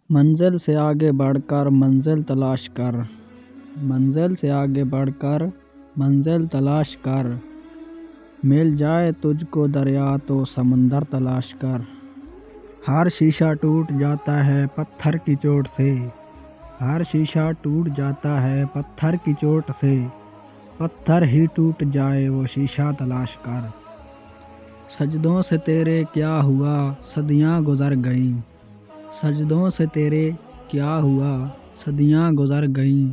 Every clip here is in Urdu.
منزل سے آگے بڑھ کر منزل تلاش کر، منزل سے آگے بڑھ کر منزل تلاش کر، مل جائے تجھ کو دریا تو سمندر تلاش کر۔ ہر شیشہ ٹوٹ جاتا ہے پتھر کی چوٹ سے، ہر شیشہ ٹوٹ جاتا ہے پتھر کی چوٹ سے، پتھر ہی ٹوٹ جائے وہ شیشہ تلاش کر۔ سجدوں سے تیرے کیا ہوا صدیاں گزر گئیں، سجدوں سے تیرے کیا ہوا صدیاں گزر گئیں،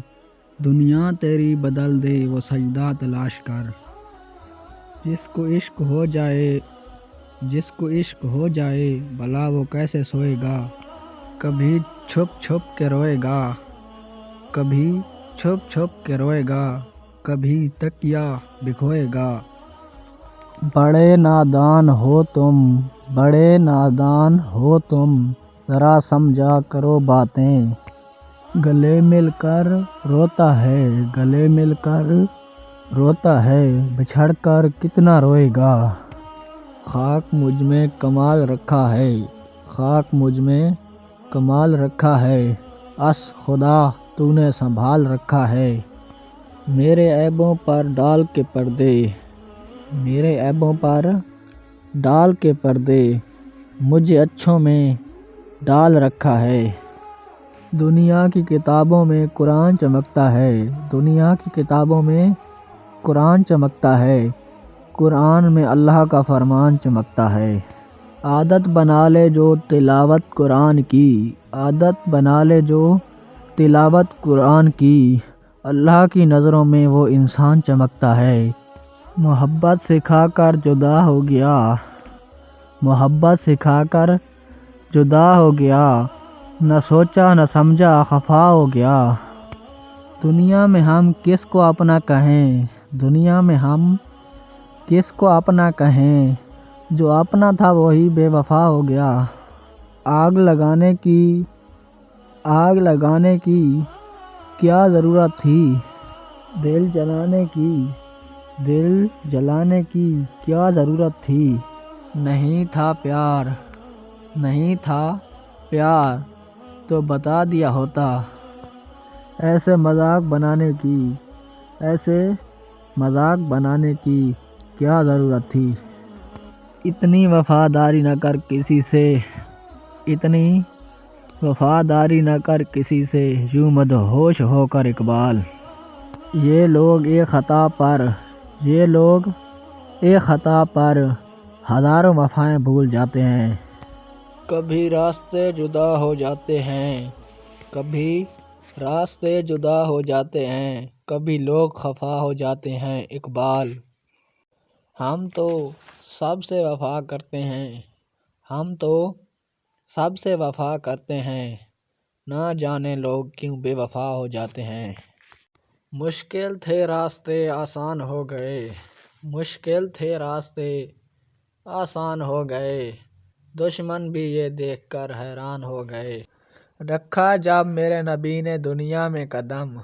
دنیا تیری بدل دے وہ سجدہ تلاش کر۔ جس کو عشق ہو جائے، جس کو عشق ہو جائے بھلا وہ کیسے سوئے گا، کبھی چھپ چھپ کے روئے گا، کبھی چھپ چھپ کے روئے گا، کبھی تکیہ بھگوئے گا۔ بڑے نادان ہو تم، بڑے نادان ہو تم، ذرا سمجھا کرو باتیں۔ گلے مل کر روتا ہے، گلے مل کر روتا ہے، بچھڑ کر کتنا روئے گا۔ خاک مجھ میں کمال رکھا ہے، خاک مجھ میں کمال رکھا ہے، اس خدا تو نے سنبھال رکھا ہے۔ میرے عیبوں پر ڈال کے پردے، میرے عیبوں پر ڈال کے پردے، مجھے اچھوں میں ڈال رکھا ہے۔ دنیا کی کتابوں میں قرآن چمکتا ہے، دنیا کی کتابوں میں قرآن چمکتا ہے، قرآن میں اللہ کا فرمان چمکتا ہے۔ عادت بنا لے جو تلاوت قرآن کی، عادت بنا لے جو تلاوت قرآن کی، اللہ کی نظروں میں وہ انسان چمکتا ہے۔ محبت سکھا کر جدا ہو گیا، محبت سکھا کر جدا ہو گیا، نہ سوچا نہ سمجھا خفا ہو گیا۔ دنیا میں ہم کس کو اپنا کہیں، دنیا میں ہم کس کو اپنا کہیں، جو اپنا تھا وہی بے وفا ہو گیا۔ آگ لگانے کی، آگ لگانے کی کیا ضرورت تھی، دل جلانے کی، دل جلانے کی کیا ضرورت تھی۔ نہیں تھا پیار، نہیں تھا پیار تو بتا دیا ہوتا، ایسے مذاق بنانے کی، ایسے مذاق بنانے کی کیا ضرورت تھی۔ اتنی وفاداری نہ کر کسی سے، اتنی وفاداری نہ کر کسی سے، یوں مدہوش ہو کر اقبال۔ یہ لوگ ایک خطا پر، یہ لوگ ایک خطا پر ہزاروں وفائیں بھول جاتے ہیں۔ کبھی راستے جدا ہو جاتے ہیں، کبھی راستے جدا ہو جاتے ہیں، کبھی لوگ خفا ہو جاتے ہیں اقبال۔ ہم تو سب سے وفا کرتے ہیں، ہم تو سب سے وفا کرتے ہیں، نہ جانے لوگ کیوں بے وفا ہو جاتے ہیں۔ مشکل تھے راستے آسان ہو گئے، مشکل تھے راستے آسان ہو گئے، دشمن بھی یہ دیکھ کر حیران ہو گئے۔ رکھا جب میرے نبی نے دنیا میں قدم،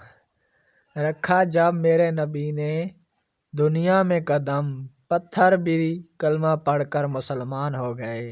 رکھا جب میرے نبی نے دنیا میں قدم، پتھر بھی کلمہ پڑھ کر مسلمان ہو گئے۔